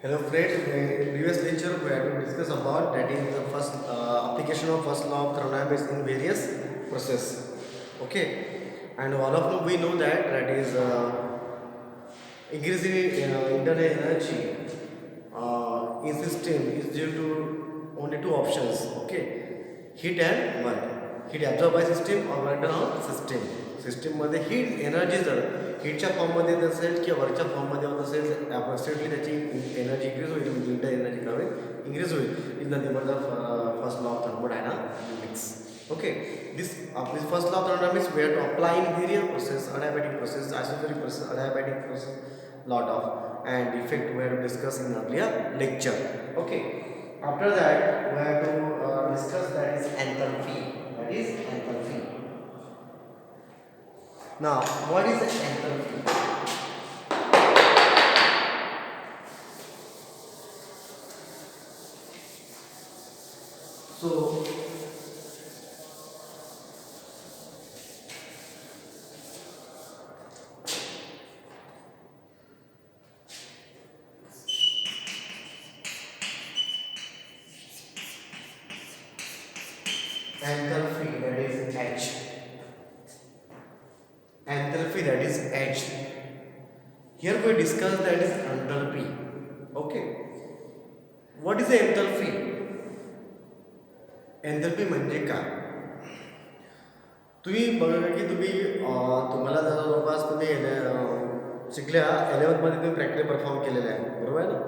Hello friends, in the previous lecture we had to discuss about that is the first application of first law of thermodynamics in various process. Okay, and all of you we know that is increase in internal energy in system is due to only two options. Okay, heat and work. Heat absorbed by system or work done on system. System मध्ये heat energy जर हीटच्या फॉर्ममध्ये येत असेल किंवा वरच्या फॉर्ममध्ये होत असेल अप्रॉक्सिमेटली त्याची एनर्जी इन्क्रीज होईल म्हणजे इंटर एनर्जी काय होईल इन्क्रीज होईल in the neighbour the first law of thermodynamics. Okay, this first law of thermodynamics we have to apply in various process, adiabatic process, isothermal process, adiabatic process, lot of and effect we have to discuss in earlier lecture. Okay, after that we have to discuss that is enthalpy. That is enthalpy. Now, what is enthalpy? So, enthalpy, that is H. Enthalpy, that is H. Here we discuss that is enthalpy. Okay, what is the enthalpy? एंथॅल्पी म्हणजे काय? तुम्ही बघा की तुम्हाला जवळपास तुम्ही शिकल्या 11th मध्ये तुम्ही प्रॅक्टिकल परफॉर्म केलेलं आहे, बरोबर आहे ना?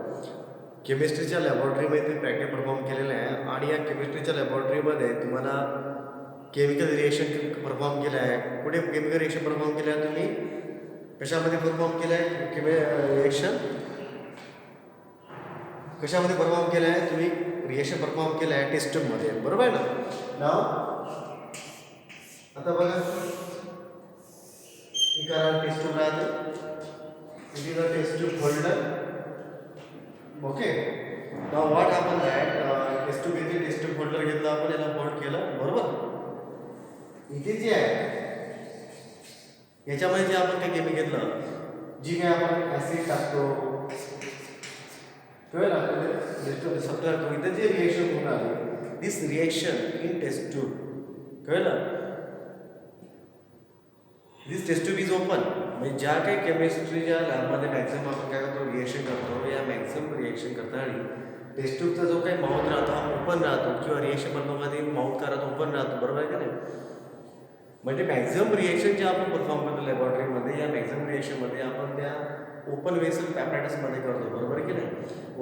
केमिस्ट्रीच्या लॅबोरेटरीमध्ये तुम्ही प्रॅक्टिकल परफॉर्म केलेलं आहे आणि या केमिस्ट्रीच्या लॅबोरेटरीमध्ये तुम्हाला केमिकल रिएक्शन परफॉर्म केलं आहे. कुठे केमिकल रिएक्शन परफॉर्म केलं आहे तुम्ही? कशामध्ये परफॉर्म केलं आहे रिएक्शन? कशामध्ये परफॉर्म केलं आहे तुम्ही? रिएक्शन परफॉर्म केलं आहे टेस्ट ट्यूबमध्ये, बरोबर आहे ना? नाव आता बघा ही करा टेस्ट ट्यूब राहते, it is a test tube holder. Okay, now what happen that test tube घेतली, टेस्ट ट्यूब होल्डर घेतला आपण, याला होल्ड केलं, बरोबर? इथे जे आहे याच्यामध्ये जे आपण काही केमिकल घेतलं, जी काय आपण ॲसिड टाकतो कळलं आपल्याला सब्ट्रॅक्ट इथं जे रिएक्शन होणार आहे this reaction in test tube कळलं. This test tube is open. म्हणजे ज्या काही केमिस्ट्रीच्या लॅबमध्ये मॅक्झिमम आपण काय करतो रिएक्शन करतो, या मॅक्झिमम रिएक्शन करताना टेस्ट ट्यूबचा जो काही माउथ राहतो हा ओपन राहतो किंवा रिएक्शन बनवण्यामध्ये माउथ का राहतो ओपन राहतो, बरोबर आहे का नाही? म्हणजे मॅक्झिमम रिएक्शन जे आपण परफॉर्म करतो लॅबोरेटरीमध्ये या मॅक्झिमम रिएक्शनमध्ये आपण त्या ओपन वेसल ॲपरेटसमध्ये करतो, बरोबर आहे की नाही?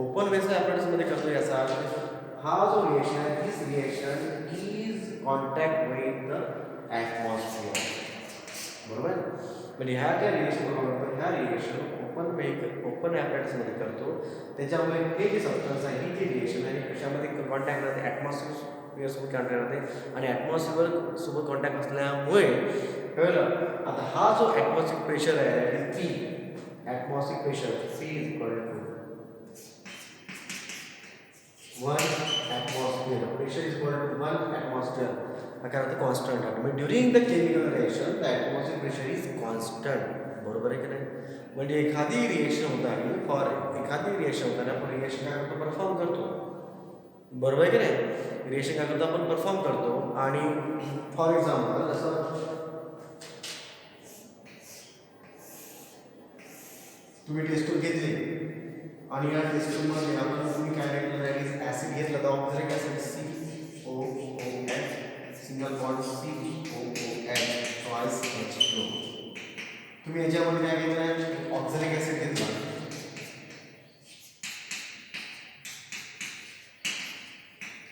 ओपन वेसल ॲपरेटसमध्ये करतो याचा हा जो रिएक्शन आहे this reaction is contact with the atmosphere, बरोबर. म्हणजे ह्या ज्या रिएक्शन करतो ह्या रिएक्शन ओपन ॲपरेटसमध्ये करतो. त्याच्यामुळे हे जे सबस्टन्स आहे ही जी रिएक्शन आहे कशामध्ये कॉन्टॅक्ट राहते? ॲटमॉस्फिअरसोबत कॉन्टॅक्ट राहते आणि ॲटमॉस्फिअर सोबत कॉन्टॅक्ट असल्यामुळे कळलं. आता हा जो ॲटमॉस्फिअर प्रेशर आहे P, atmosphere pressure C is equal to 1 atmosphere. Pressure is equal to 1 atmosphere. काय होतं कॉन्स्टंट आहे. म्हणजे during the chemical reaction the atmosphere pressure is constant, बरोबर आहे की नाही? म्हणजे एखादी रिएक्शन होताना एखादी रिएक्शन होताना आपण रिएक्शन काय करतो परफॉर्म करतो, बरोबर आहे की नाही? रिएक्शन काय करतो आपण परफॉर्म करतो. आणि फॉर एक्झाम्पल जसं तुम्ही टेस्ट ट्यूब घेतली आणि या टेस्ट ट्यूबमध्ये आपण तुम्ही काय घेतलं दॅट इज ॲसिड घेतलं तर oxalic acid COOH single bond COOH twice H2. तुम्ही याच्यामध्ये काय घेतलं आहे ऑक्झॅलिक ॲसिड घेतला,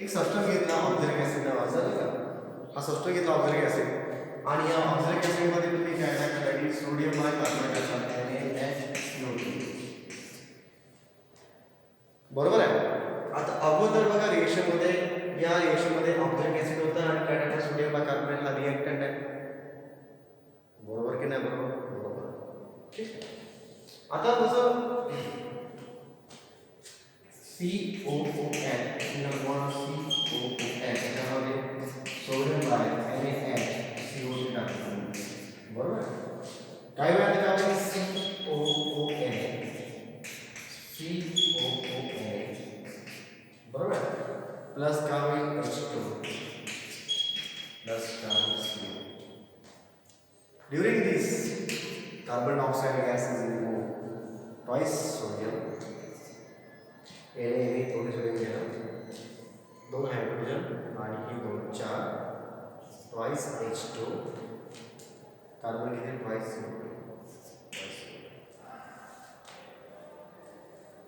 एक सबस्टन्स घेतला ऑक्झॅलिक ॲसिड नावाचा, हा सबस्टन्स घेतला ऑक्झॅलिक ॲसिड आणि या ऑक्झॅलिक ॲसिडमध्ये तुम्ही काय टाकलं की सोडियम बायकार्बोनेट NaCO2, बरोबर आहे. आता अगोदर बघा रिएक्शनमध्ये या रिएक्शनमध्ये ऑक्झॅलिक ॲसिड होतं आणि काय टाकलं सोडियम बायकार्बोनेट हा रिएक्टंट आहे, बरोबर की नाही? बरोबर. ठीक आहे. आता जसं COOH सिंगल बॉन्ड COOH त्याच्यामध्ये सोडियम बाय NaCO2 टाकतो, बरोबर. काही वेळा काय COOH carbon dioxide gas is removed twice sodium याने थोडे सोडियम घेणं 2 हायड्रोजन आणि ही 2 4 twice H2 कार्बन किती twice CO2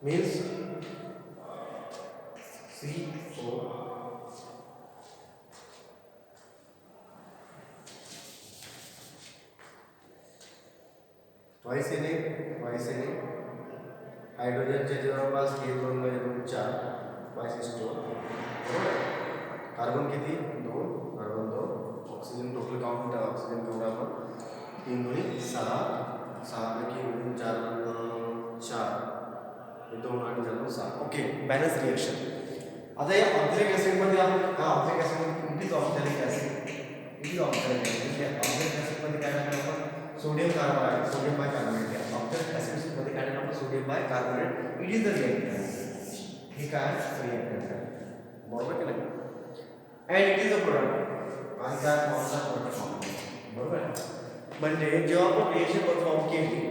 means CO twice ने हायड्रोजनचे जवळपास हे 2 मध्ये 2 4 twice H2 कार्बन किती 2 carbon 2 oxygen total count oxygen केवढा आपण 3 गुणिले 6 पैकी 4 4 2 आणि 6 ओके बॅलन्स रिएक्शन आता या ऑक्झॅलिक ऍसिड मध्ये आपण oxalic acid it is oxalic acid oxalic acid मध्ये काय टाकलं आपण sodium carbonate sodium bicarbonate oxalic acid मध्ये काय टाकलं आपण sodium bicarbonate it is the reactant हे काय रिएक्टंट आहे बरोबर की नाही and it is a product आणि काय फॉर्मचा प्रोडक्ट फॉर्म बरोबर म्हणजे जेव्हा आपण रिएक्शन परफॉर्म केली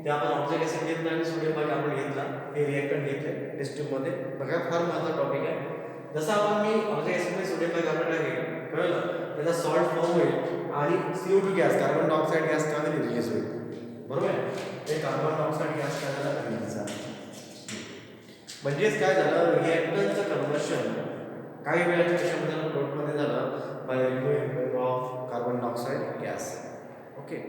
ते आपण ऑक्झॅलिक ऍसिड घेतला आणि सोडियम बायकार्बोनेट घेतला हे रिएक्टंट घेतले टेस्ट ट्यूब मध्ये बघा फार महत्त्वाचा टॉपिक आहे जसं आपण मी ऑक्झॅलिक ऍसिड मध्ये सोडियम बायकार्बोनेट आहे कळलं त्याचा सॉल्ट फॉर्म होईल आणि CO2 gas carbon dioxide gas काय रिलीज होईल बरोबर ते कार्बन डायऑक्साइड गॅस काय झाला रिलीज झाला म्हणजेच काय झालं रिएक्टंटचं कन्व्हर्शन काही वेळाच्या कशामध्ये प्रोडक्टमध्ये झालं by removing of carbon dioxide gas okay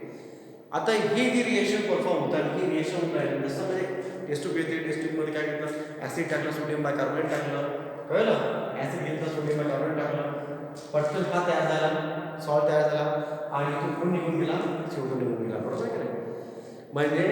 आता ही जी रिएक्शन परफॉर्म होतात ही रिएक्शन होत आहे जसं म्हणजे टेस्ट ट्यूब घेतली टेस्ट ट्यूबमध्ये काय घेतलं ऍसिड टाकलं सोडियम बायकार्बोनेट टाकलं कळलं ऍसिड घेतलं सोडियम बायकार्बोनेट टाकलं पटकन हा तयार झाला सॉल्ट तयार झाला आणि तो कोण निघून गेला CO2 निघून गेला बरोबर की नाही म्हणजे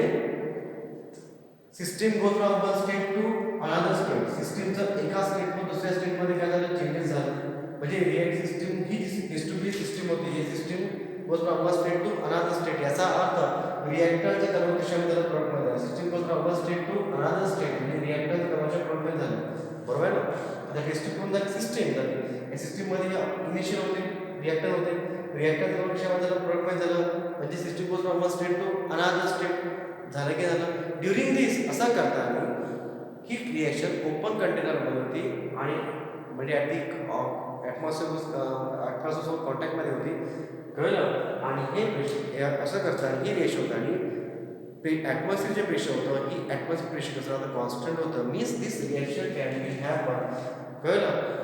system goes from one state to another state सिस्टीमचं एका स्टेटमधून दुसऱ्या स्टेटमध्ये काय झालं चेंजेस झाले म्हणजे रिएक्ट सिस्टीम ही जी टेस्ट ट्यूब सिस्टीम होती ही system goes from one state to another state याचा अर्थ रिएक्टरचं कन्व्हर्शन झालं प्रोडक्टमध्ये system goes from one state to another state म्हणजे रिएक्टरचं कन्व्हर्शन प्रोडक्टमध्ये झालं बरोबर ना आता टेस्ट ट्यूब झाली सिस्टीम झाली या सिस्टीममध्ये इनिशियल होते रिएक्टर होते रिएक्टर कन्व्हर्शन झालं प्रोडक्टमध्ये झालं म्हणजे system goes from one state to another state झालं की झालं ड्युरिंग दिस असं करताना ही रिएक्शन ओपन कंटेनरमध्ये होती आणि म्हणजे ॲटमॉस्फिअर कॉन्टॅक्टमध्ये होती कळलं आणि हे असं करताना ही रिएक्शन होतं आणि ॲटमॉस्फिअर जे प्रेशर होतं ही ॲटमॉस्फिअर प्रेशर कसं होतं कॉन्स्टंट होतं means this reaction can be happen कळलं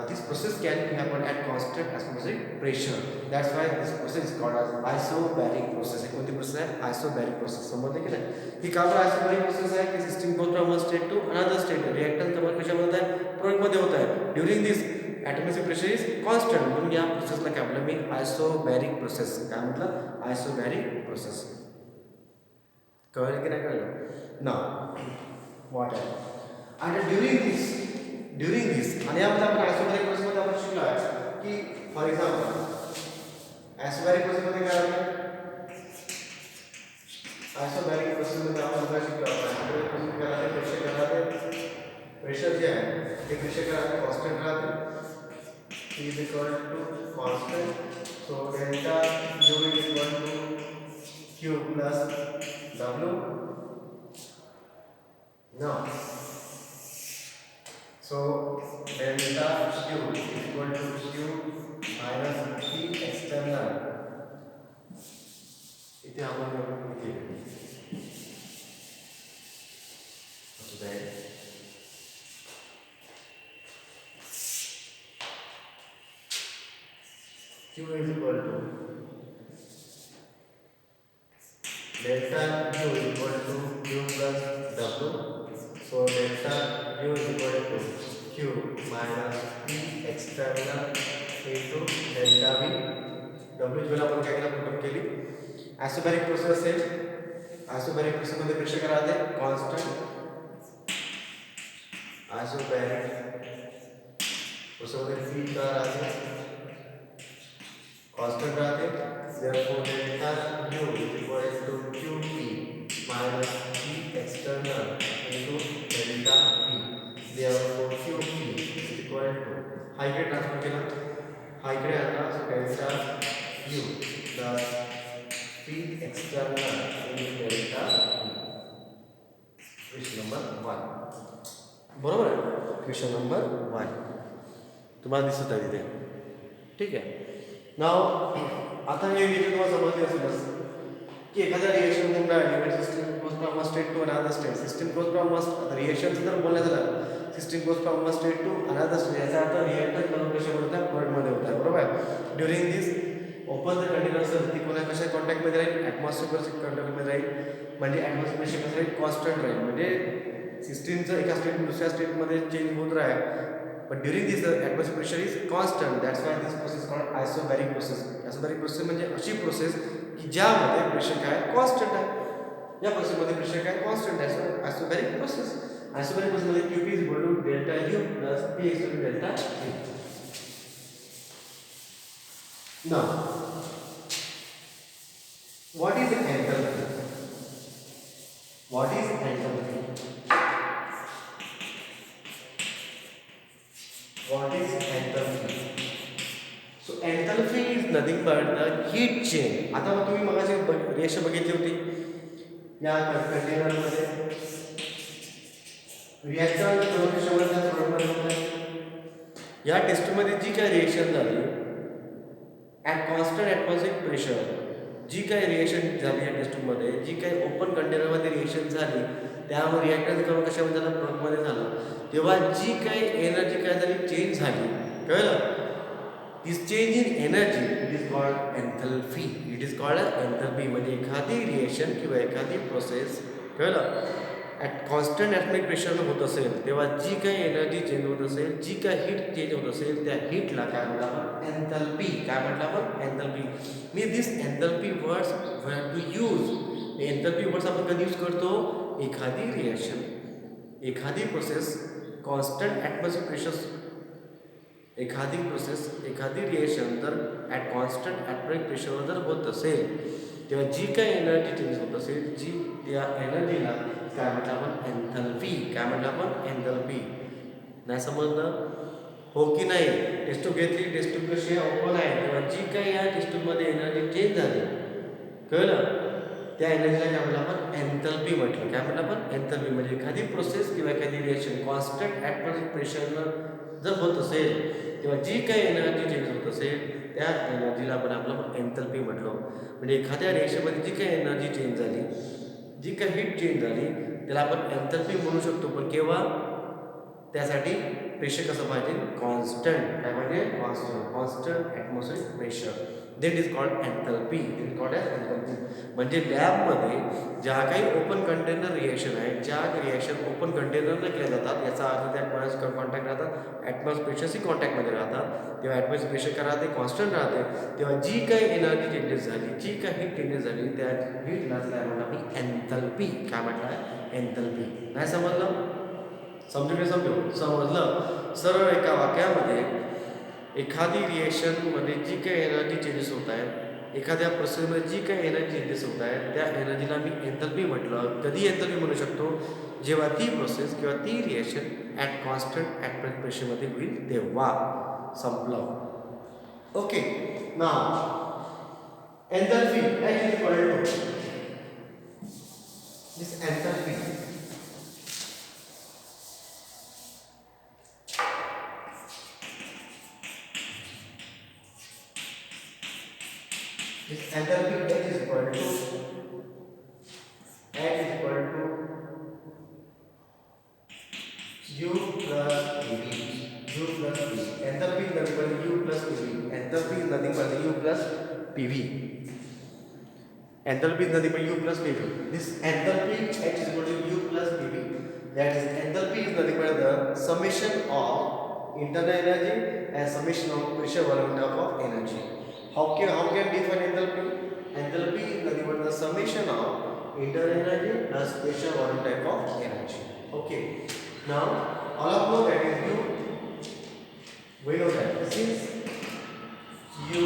this process can happen at constant atmospheric pressure that's why this process is called as isobaric process एक कोणती प्रोसेस आहे आयसोबॅरिक प्रोसेस समजलं की नाही ही का बरं आयसोबॅरिक प्रोसेस आहे की system goes from one state to another state reactant convert कशामध्ये आहे प्रोडक्टमध्ये होत आहे during this atmosphere pressure is constant म्हणून या प्रोसेसला काय म्हटलं मी आयसोबॅरिक प्रोसेस काय म्हटलं आयसोबॅरिक प्रोसेस कळलं की नाही कळलं ना व्हॉट आहे आणि ड्युरिंग दिस आणि यामध्ये आपण आयसोबॅरिक प्रोसेसमध्ये आपण शिकलो आहे की फॉर एक्झाम्पल आयसोबॅरिक प्रोसेसमध्ये काय आहे आयसोबॅरिक प्रोसेसमध्ये आपण काय शिकलो आयसोबॅरिक प्रोसेस काय आहे प्रेशर जे आहे ते प्रेशर काय आहे कॉन्स्टंट राहते T is equal to constant so delta U is equal to Q plus W now so delta Q is equal to Q minus T external इथे आपण इथे असं आहे Q is equal to delta U is equal to Q plus W. So delta U is equal to Q minus P external into delta V. W जो आपण काय केला put केली आयसोबॅरिक प्रोसेस असेल आयसोबॅरिक प्रोसेस मध्ये pressure काय राहते constant isobaric process मध्ये V का राहते constant रहते therefore delta U is equal to QP minus P external into delta P therefore QP is equal to high grade transfer केला high grade आता so delta U plus speed external in delta question number 1 बरोबर आहे. Question number 1 तुम्हाला दिसत आहे तिथे. ठीक आहे. नाव आता हे विषय तुम्हाला समजले असेलच की एखाद्या रिएक्शन होऊन राहिली system goes from a state to another state. System goes from आता रिएक्शनचं जर बोलायचं झालं system goes from a state to another state याचा अर्थ रिएक्टर कशामध्ये होता फ्लुइडमध्ये होता. बरोबर आहे. During this open the container असेल ती कोणा कशा कॉन्टॅक्टमध्ये राहील ॲटमॉस्फिअरच्या कॉन्टॅक्टमध्ये राहील. म्हणजे ॲटमॉस्फिअर कसं राहील कॉन्स्टंट राहील. म्हणजे सिस्टीमचं एका स्टेट दुसऱ्या स्टेटमध्ये चेंज होत राहील. But during this the atmospheric pressure is constant. That's why this process is called isobaric process. Isobaric process म्हणजे अशी प्रोसेस की ज्यामध्ये प्रेशर काय कॉन्स्टंट आहे. या प्रोसेसमध्ये प्रेशर काय कॉन्स्टंट आहे. सो आयसोबॅरिक प्रोसेस. आयसोबॅरिक प्रोसेसमध्ये QP is equal to delta U plus P is equal to delta V. Now, what is enthalpy? What is enthalpy? What is enthalpy? So enthalpy is nothing but the heat change. आता मग तुम्ही मगाशी reaction बघितली होती या कंटेनरमध्ये reaction या टेस्टमध्ये जी काय रिएक्शन झाली ॲट कॉन्स्टंट ॲटमॉस्फिअरिक प्रेशर जी काय रिएक्शन झाली या टेस्टमध्ये जी काही ओपन कंटेनरमध्ये रिएक्शन झाली त्यामुळे रिॲक्टन्स करून कशामध्ये झालं प्रोडक्टमध्ये झालं तेव्हा जी काही एनर्जी काय झाली चेंज झाली कळलं. This change in energy it is called enthalpy. It is called एन्थॅल्पी. म्हणजे एखादी रिएक्शन किंवा एखादी प्रोसेस कळलं ॲट कॉन्स्टंट ॲटमॉस्फिअरिक प्रेशरनं होत असेल तेव्हा जी काही एनर्जी चेंज होत असेल जी काही हीट चेंज होत असेल त्या हीटला काय म्हटलं आपण एन्थॅल्पी. काय म्हटलं आपण एन्थॅल्पी. मी this enthalpy words we have to use. Enthalpy words आपण कधी यूज करतो एखादी रिएक्शन एखादी प्रोसेस कॉन्स्टंट ॲटमॉस्फिअरिक प्रेशर एखादी प्रोसेस एखादी रिएक्शन जर ॲट कॉन्स्टंट ॲटमॉस्फिअरिक प्रेशरवर जर होत असेल तेव्हा जी काही एनर्जी चेंज होत असेल जी त्या एनर्जीला काय म्हटलं आपण एन्थॅल्पी. काय म्हटलं आपण एन्थॅल्पी. नाही समजलं हो की नाही. टेस्टूब घेतली टेस्टूब कशी ओपन आहे तेव्हा जी काही या टेस्टूबमध्ये एनर्जी चेंज झाली कळलं त्या एनर्जीला काय म्हटलं आपण एन्थॅल्पी म्हटलं. काय म्हटलं आपण एन्थॅल्पी. म्हणजे एखादी प्रोसेस किंवा एखादी रिएक्शन कॉन्स्टंट ॲटमॉस्फिअरिक प्रेशरनं जर होत असेल तेव्हा जी काही एनर्जी चेंज होत असेल त्या एनर्जीला आपण आपलं एन्थॅल्पी म्हटलो. म्हणजे एखाद्या रिएक्शनमध्ये जी काही एनर्जी चेंज झाली जी काही हीट चेंज झाली त्याला आपण एन्थॅल्पी म्हणू शकतो. पण केव्हा त्यासाठी प्रेशर कसं पाहिजे कॉन्स्टंट. काय पाहिजे constant atmospheric pressure. That is called enthalpy. It is called as enthalpy. म्हणजे लॅबमध्ये ज्या काही ओपन कंटेनर रिएक्शन आहेत ज्या रिएक्शन ओपन कंटेनरनं केल्या जातात याचा अर्थ त्या कोणाशी कॉन्टॅक्ट राहतात ॲटमॉस्फिअर प्रेशरशी कॉन्टॅक्टमध्ये राहतात तेव्हा ॲटमॉस्फिअर प्रेशर काय राहते कॉन्स्टंट राहते. तेव्हा जी काही एनर्जी चेंजेस झाली जी काही हीट चेंजेस झाली त्या हीटलाच काय म्हणलं आपण एन्थॅल्पी. काय म्हटलं आहे एन्थॅल्पी. नाही समजलं समजलं. सरळ एका वाक्यामध्ये एखादी रिएक्शनमध्ये जी काही एनर्जी चेंजेस होत आहेत एखाद्या प्रोसेसमध्ये जी काही एनर्जी चेंजेस होत आहेत त्या एनर्जीला मी एन्थॅल्पी म्हटलं. कधी एन्थॅल्पी म्हणू शकतो जेव्हा ती प्रोसेस किंवा ती रिएक्शन ॲट कॉन्स्टंट ॲटमॉस्फिअरिक प्रेशरमध्ये होईल तेव्हा. संपलं. Okay. Now एन्थॅल्पी H is equal to this enthalpy. This enthalpy H is equal to U plus PV. U plus PV. Enthalpy is nothing but U plus PV. Enthalpy is nothing but U plus PV. Enthalpy is nothing but U plus PV. This enthalpy H is equal to U plus PV. That is enthalpy is nothing but the summation of internal energy and summation of pressure volume of energy. How can define enthalpy? Enthalpy is nothing but the summation of internal energy plus pressure volume type of energy. Okay. Now all of know that is U. We know that since U,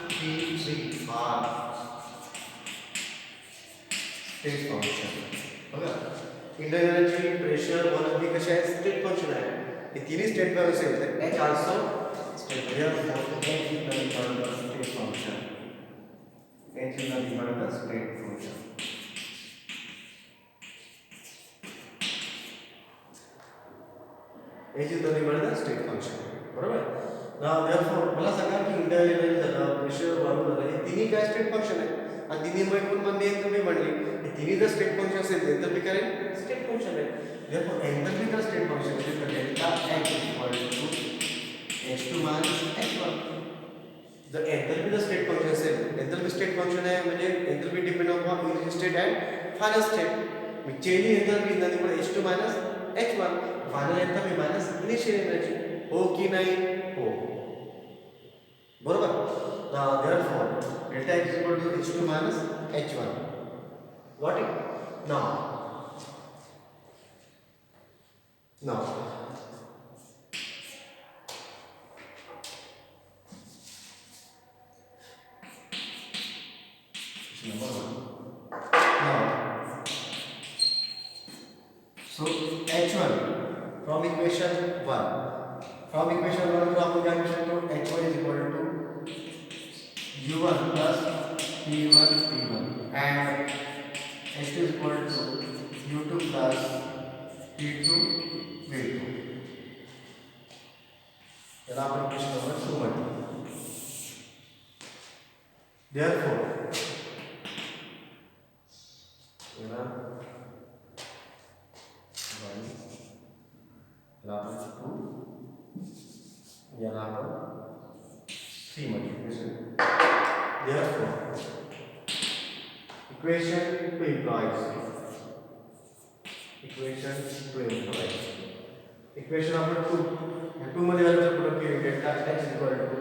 P, V are state function. बघा internal energy, pressure, volume हे कसे आहेत state function आहे. हे तिन्ही state पर असेल तर H also state. Therefore H is nothing but the state function. H is nothing but the state function. H is nothing but the state function. बरोबर. Now therefore मला सांगा की इंटरव्ह्यू झालं, pressure वाढून झालं, हे तिन्ही काय स्टेट फंक्शन आहे आणि तिन्हीमुळे कोण म्हणणे एंथॅल्पी बनली. हे तिन्ही जर स्टेट फंक्शन असेल एंथॅल्पी काय स्टेट फंक्शन आहे. Therefore एंथॅल्पी का state function is delta H equal to H2 minus H1. जर एंथॅल्पी जर स्टेट फंक्शन असेल, एंथॅल्पी स्टेट फंक्शन आहे म्हणजे enthalpy depend on initial state and final state. मग change in enthalpy is nothing but H2 minus H1. Final enthalpy minus initial energy. हो की नाही? हो. बरोबर. Now therefore delta H is equal to H2 minus H1. Got it? Now number 1. Now so H1 from equation 1 to आपण काय लिहू शकतो? H1 is equal to U1 plus P1 and H2 is equal to U2 plus P2 V2. याला आपण equation number 2 म्हणतो. Therefore याला 2 याला 3 multiplication. Therefore equation 2 implies equation number 2 मध्ये व्हॅल्यू पुट केली delta H equal to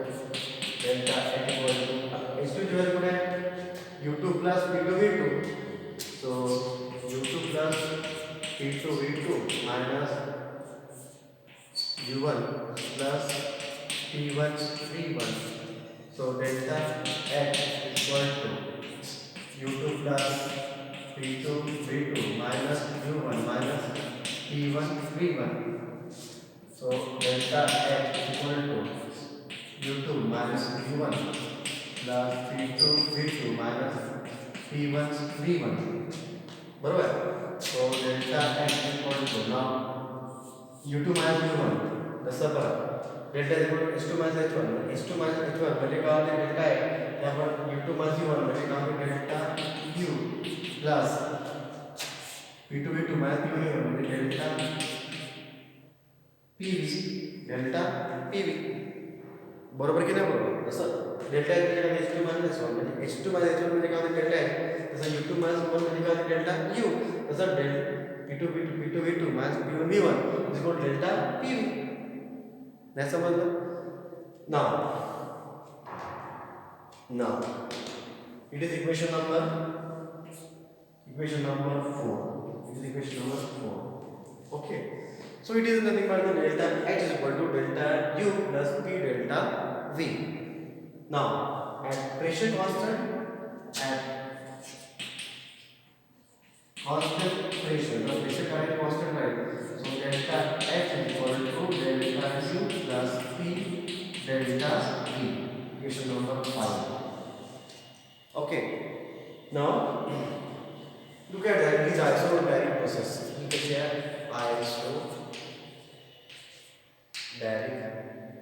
H2 ची value पुढे U2 plus P2 V2. So U2 plus P2 V2 minus U1 plus P1 V1. So delta H is equal to U2 plus P2 V2 minus U1 minus P1 V1. So delta H is equal to U2 minus U1 plus P2 V2 minus P1 V1. बरोबर. So delta H is equal to now U2 minus U1 तसं बघा delta is equal to H2 minus H1. H2 minus H1 म्हणजे काय होते delta आहे त्यावर U2 minus U1 म्हणजे काय होते delta U plus P2 V2 minus P1 V1 म्हणजे डेल्टा PV. बरोबर की नाही? बरोबर. तसं डेल्टा आहे H2 minus H1 म्हणजे H2 minus H1 म्हणजे काय होते डेल्टा आहे. तसं U2 minus U1 म्हणजे काय होते डेल्टा U. तसं P2 V2 minus P1 V1 is equal to delta PV. नाही समजलं? Now it is equation number 4. Okay. So it is nothing but the delta H is equal to delta U plus P delta V. Now at pressure constant pressure, the pressure current constant, right? So delta H is equal to delta U plus P delta V. Equation number 5. Okay. Now look at that. It is isobaric process. You can share isobaric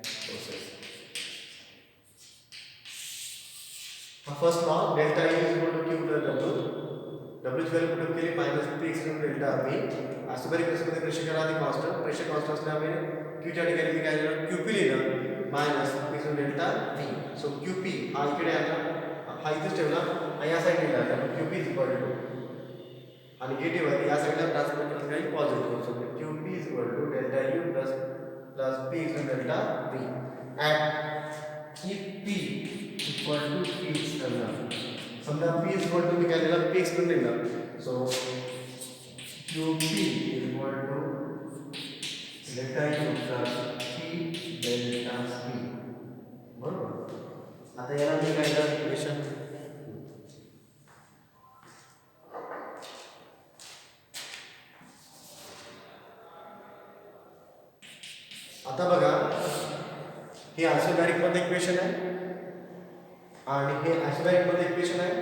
process. First law, delta U is equal to Q plus W. W ची value put केली minus P extend delta V. Isobaric प्रेशरमध्ये pressure करा आधी constant. Pressure constant असल्यामुळे Q च्या ठिकाणी मी काय लिहिलं? QP लिहिलं minus P extend delta V. So QP हा इकडे आला, हा इथेच ठेवला आणि या साईडला लिहिला. त्यामुळे QP इज इक्वल टू हा निगेटिव्ह आहे या साईडला ट्रान्सफर करत काही positive. So QP is equal to delta U plus P extend delta V. At if P equal to P extend समजा P is equal to मी काय लिहिलं P एक्सटेंड लिहिलं. सो QP is equal to delta U plus P delta P. बरोबर. आता याला मी काय लिहिलं इक्वेशन आता बघा हे आयसोबॅरिक मध्ये इक्वेशन आहे आणि हे आयसोबॅरिक मध्ये इक्वेशन आहे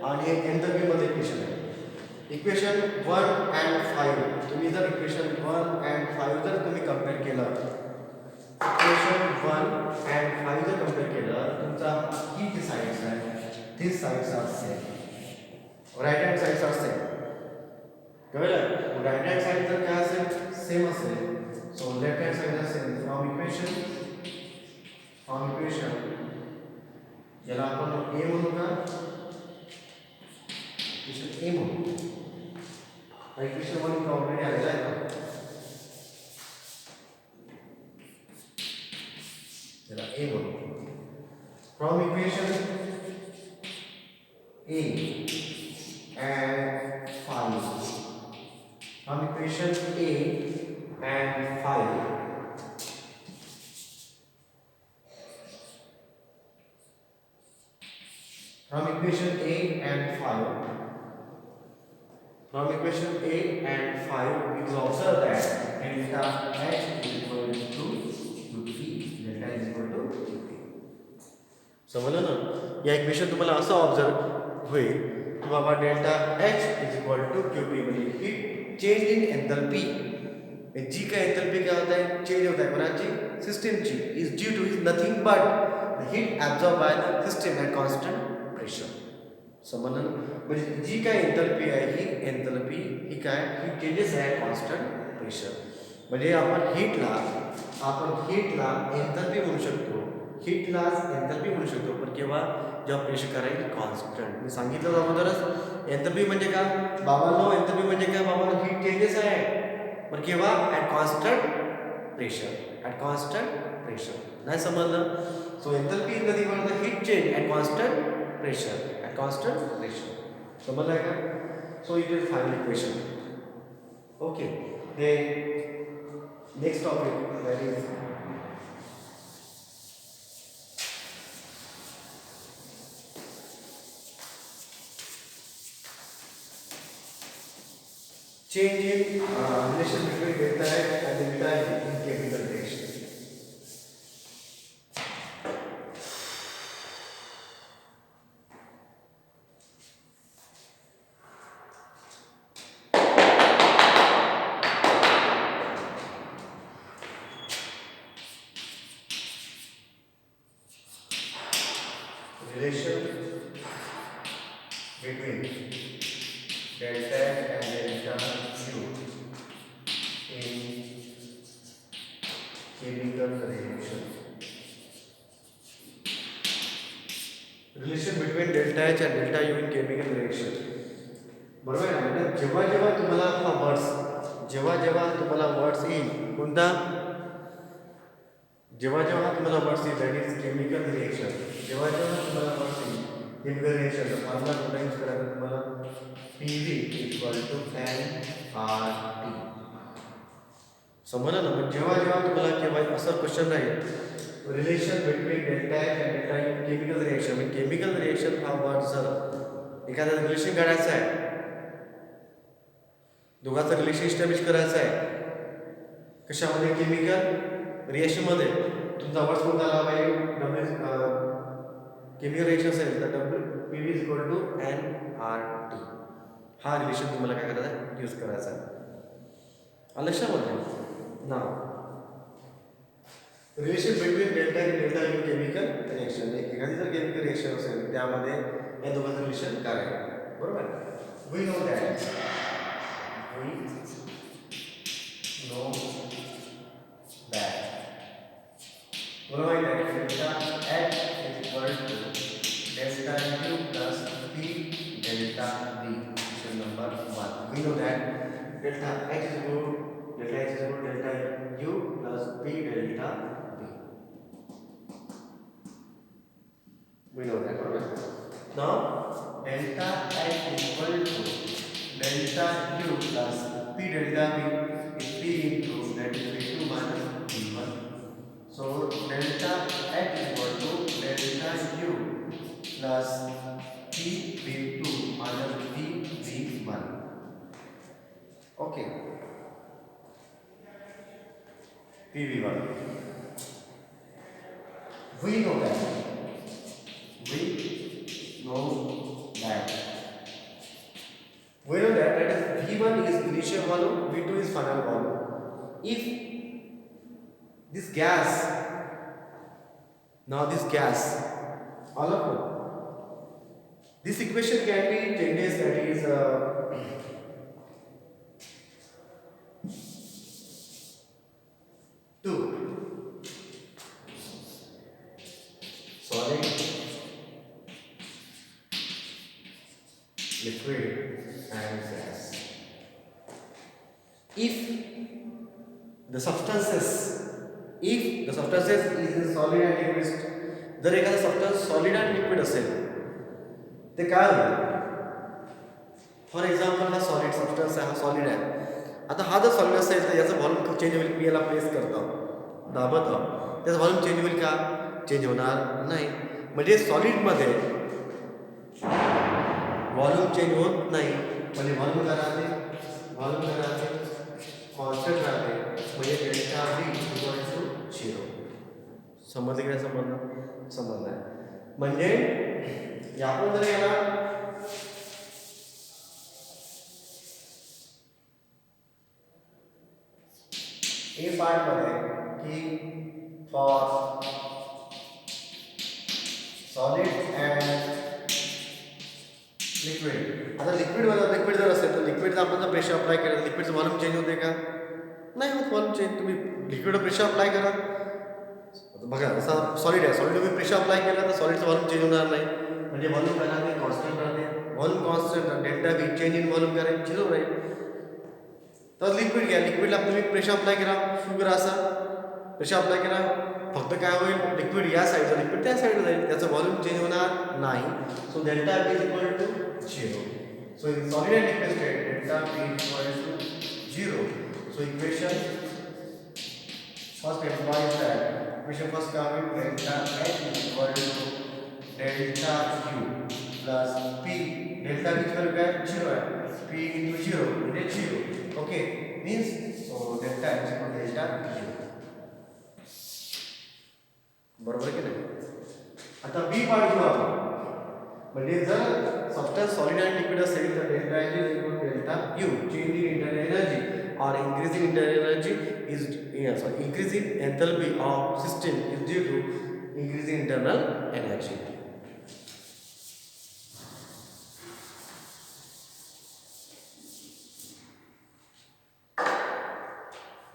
आणि हे एंथॅल्पी मध्ये इक्वेशन आहे. इक्वेशन 1 and 5 तुम्ही जर इक्वेशन 1 and 5 जर तुम्ही कंपेअर केलं, इक्वेशन 1 and 5 जर कंपेअर केलं, तुमचा ही जी साइड्स आहे this sides are same, right hand sides are same. कळलं? राइट हँड साइड जर काय असेल सेम असेल, so left hand side are same. From equation याला आपण ए म्हणू का, इक्वेशन ए म्हणू. इक्वेशन 1 ऑलरेडी आलेला आहे ना, त्याला ए म्हणू. From equation A and 5, from equation A and 5, from equation A and 5, from equation A and 5 we observe that delta H is equal to QP, delta is equal to QP. समजलं ना? या equation तुम्हाला असं observe होईल की बाबा delta H is equal to QP, म्हणजे heat change in enthalpy. जी काय एंथैल्पी क्या होता है, चेंज होता है कोणाची, सिस्टमची, is due two is nothing but the heat absorb by the system eight constant pressure. समजलं? म्हणजे जी काय एंथैल्पी आहे ही एंथैल्पी ही काय, ही चेंजेस आहे कॉन्स्टंट प्रेशर. म्हणजे आपण हीटला एंथैल्पी म्हणू शकतो, हीटलाच एंथैल्पी म्हणू शकतो, पण केव्हा, जेव्हा प्रेशर करायची कॉन्स्टंट. मी सांगितलं अगोदरच एंथैल्पी म्हणजे काय बाबांनो, एंथैल्पी म्हणजे काय बाबांनो, हीट चेंजेस आहे, पण केव्हा, at constant pressure, at constant pressure. नाही समजलं? So enthalpy is nothing but the heat change at constant pressure, at constant pressure. समजलं का? So it is final equation. Okay, then next topic, that is change in relation between delta H and delta E in chemical reaction. Relation between delta H and delta U in chemical reaction. Relation between delta H and delta U in chemical reaction. बरोबर आहे. म्हणजे जेव्हा जेव्हा तुम्हाला हा words येईल, कोणता, जेव्हा तुम्हाला वर्ड्स येईल दॅट इज केमिकल रिएक्शन. जेव्हा तुम्हाला वर्ड्स येईल केमिकल रिएक्शन, फॉर्म्युला कोणता यूज करायचा तुम्हाला, PV इक्वल टू NRT. समजलं ना? जेव्हा तुम्हाला केव्हा असं क्वेश्चन राहील, रिलेशन बिटवीन डेल्टा H आणि डेल्टा U केमिकल रिएक्शन, म्हणजे केमिकल रिएक्शन हा वर्ड जर एखादा रिलेशन काढायचं आहे, दोघांचं रिलेशन इस्टॅब्लिश करायचं आहे, कशामध्ये, केमिकल रिएक्शनमध्ये, तुमचा वर्ड कोणता आला पाहिजे, केमिकल रिएक्शन असेल तर PV is equal to NRT. हा रिलेशन तुम्हाला काय करायचा आहे, यूज करायचा आहे. लक्षामध्ये ना, रिलेशन बिटवीन डेल्टा आणि डेल्टा यू केमिकल रिएक्शन, एखादी जर केमिकल रिएक्शन असेल त्यामध्ये या दोघांचं रिलेशन काय आहे, बरोबर. वी नो दॅट बरोबर आहे. Delta H is equal to delta U plus P delta V. Question number 1. We know that delta H is equal to delta U plus P delta V. We know that, right? Now delta H is equal to delta U plus P delta V is P into that is V2 minus V1. So delta H is equal to delta U plus P V2 minus V V1. Okay. P V1. We know that V1 is initial volume, V2 is final volume. If this gas, now this gas, all of them, this equation can be changes, that is 2 solid, liquid and gas. If the substances is in solid and liquid, जर एखादा substance solid आणि liquid असेल ते काय होईल? For example हा solid substance आहे, हा सॉलिड आहे. आता हा जर सॉलिड असेल तर याचं व्हॉल्यूम चेंज होईल. मी याला प्रेस करतो, दाबतो, त्याचं व्हॉल्यूम चेंज होईल का? चेंज होणार नाही. म्हणजे सॉलिडमध्ये व्हॉल्यूम चेंज होत नाही. म्हणजे व्हॉल्यूम काय राहते? व्हॉल्यूम काय राहते? कॉन्स्टंट राहते. म्हणजे डेल्टा V इक्वल टू 0. समजले की नाही? समजलं आहे. म्हणजे आपण जर याला ए पार्ट मध्ये की फॉर सॉलिड अँड लिक्विड, आता लिक्विड जर असेल तर लिक्विडचा आपण जर प्रेशर अप्लाय केलं तर लिक्विडचं व्हॉल्यूम चेंज होते का? नाही होत व्हॉल्यूम चेंज. तुम्ही लिक्विडवर प्रेशर अप्लाय करा, बघा जसा सॉलिड आहे, सॉलिड तुम्ही प्रेशर अप्लाय केला तर सॉलिडचं व्हॉल्यूम चेंज होणार नाही. म्हणजे व्हॉल्यूम काय राहते? कॉन्स्टंट राहते. Volume constant, delta V change in volume काय राहील? 0 राहील. तर लिक्विड घ्या, लिक्विडला तुम्ही प्रेशर अप्लाय करा, शुगर असा प्रेशर अप्लाय करा, फक्त काय होईल? लिक्विड या साईडला, लिक्विड त्या साईडला जाईल, त्याचं व्हॉल्यूम चेंज होणार नाही. So delta V is equal to 0. So in solid and liquid state delta V is equal to 0. So equation first employs that equation first का है delta H is equal to delta U plus P. Delta V equal क्या है? 0 है. P into 0 म्हणजे 0. Okay, means so delta H equal delta U. बरोबर की नाही? आता B पार्ट घेऊ आपण. म्हणजे जर सबस्टन्स सॉलिड आणि लिक्विड असेल तर delta H is equal delta U. Change in internal energy or increase in internal energy is increase in enthalpy of system is due to increase in internal energy.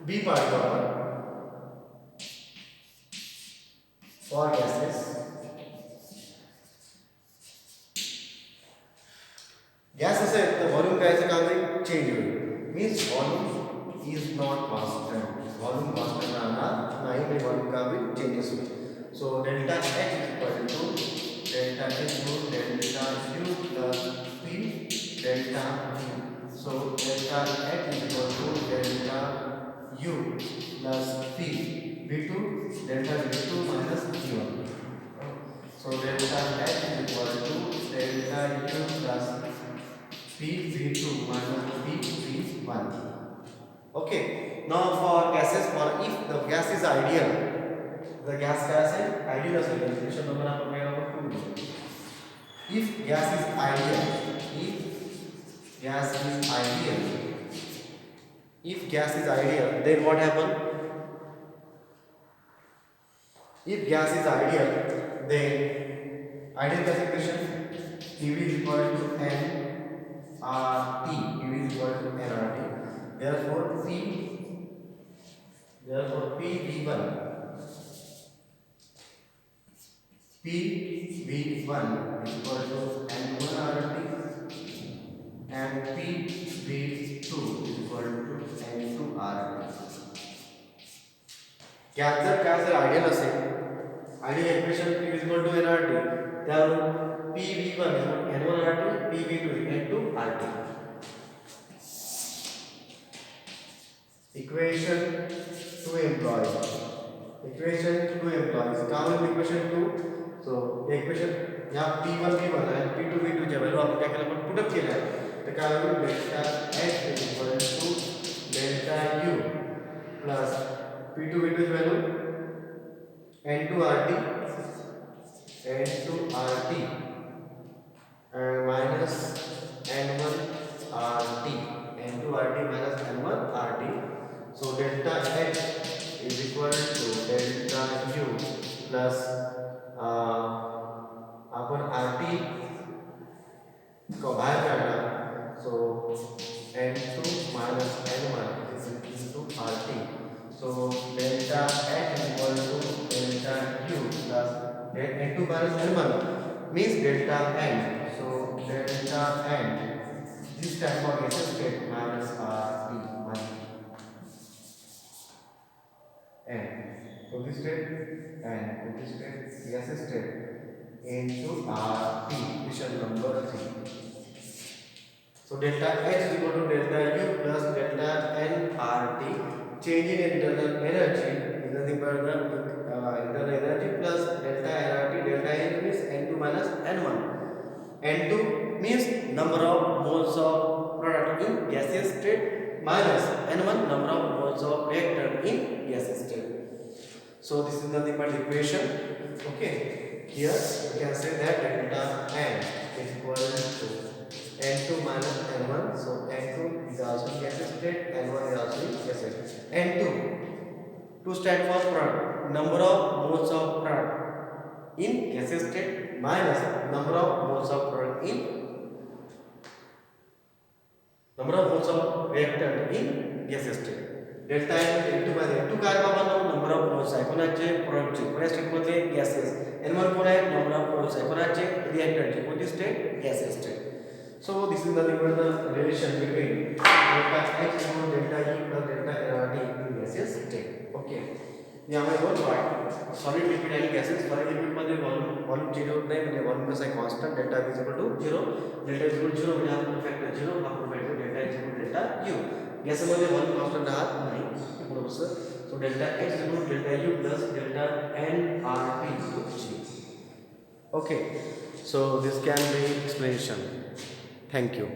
B part for gases. Gas असेल तर volume कायचं काम आहे? Change होईल. Means volume is not constant. Volume constant राहणार नाही, म्हणजे volume का होईल? चेंजेस होईल. So delta H is equal to delta H to delta U plus P delta V. So delta H is equal to delta U plus P V2 delta V2 minus V1. So delta H is equal to delta U plus P V2 minus P V1. Okay. Now for gases, for if the gas is ideal, the gas is ideal as well. Equation number number 2. If gas is ideal, if gas is ideal, then what happen? If gas is ideal, then ideal gas equation PV is equal to N RT. PV is equal to nRT. Therefore PV1 is equal to N1RT and PV2 is equal to N2RT. Gas जर ideal असेल, ideal equation P is equal to nRT, त्यावरून PV1 is equal to N1RT, PV2 is equal to N2RT. Equation 2 employees. Common equation 2. So equation यहाँ P1 and P2 च्या value आपण काय केलं? आपण put up केलं आहे. तर काय होईल? Delta H is equal to delta U plus P2 ची value N2RT and minus N1RT into RT minus N1 RT. So delta H is equal to delta U plus upon RT को बाहर काटना, so N2 minus N1 is into RT. So delta H is equal to delta U plus N2 minus N1 means delta N. So delta N, this type of gas state minus RT N. So this state N, this state gas state into RT, equation number 3. So delta H is equal to delta U plus delta N RT. Change in internal energy is nothing but the internal energy plus delta nRT. Delta N means N2 minus N1. N2 means number of moles of product in gaseous state minus N1 number of moles of reactant in gaseous state. So this is nothing but equation. Okay. Here you can say that delta N is equal to N2 minus N1. So N2 is also gaseous state, N1 is also gaseous state. N2 to stand for product, number of moles of product in gaseous state minus number of moles of product in number of moles of reactant in gaseous state. Delta N2 मध्ये N2 काय बाबा number of moles आहे कोणाचे प्रोडक्टचे कोणत्या state मध्ये gases N1 कोण आहे number of moles आहे कोणाचे रिएक्टंटचे कोणती state gases state. So this is nothing but the relation between delta H and delta U plus delta nRT in gaseous state. Okay यामध्ये दोन पार्ट सॉलिड लिक्विड आणि gases. Solid liquid मध्ये volume change होत नाही म्हणजे volume कसं आहे constant delta is equal to 0. Delta is equal to 0 म्हणजे हा फॅक्टर 0 हा factor delta is equal to delta U. गॅसमध्ये व्हॉल्यूम कॉन्स्टंट राहत नाही बरोबर sir. So delta H is equal to delta U plus delta nRT to G. Okay, so this can be explanation. Thank you.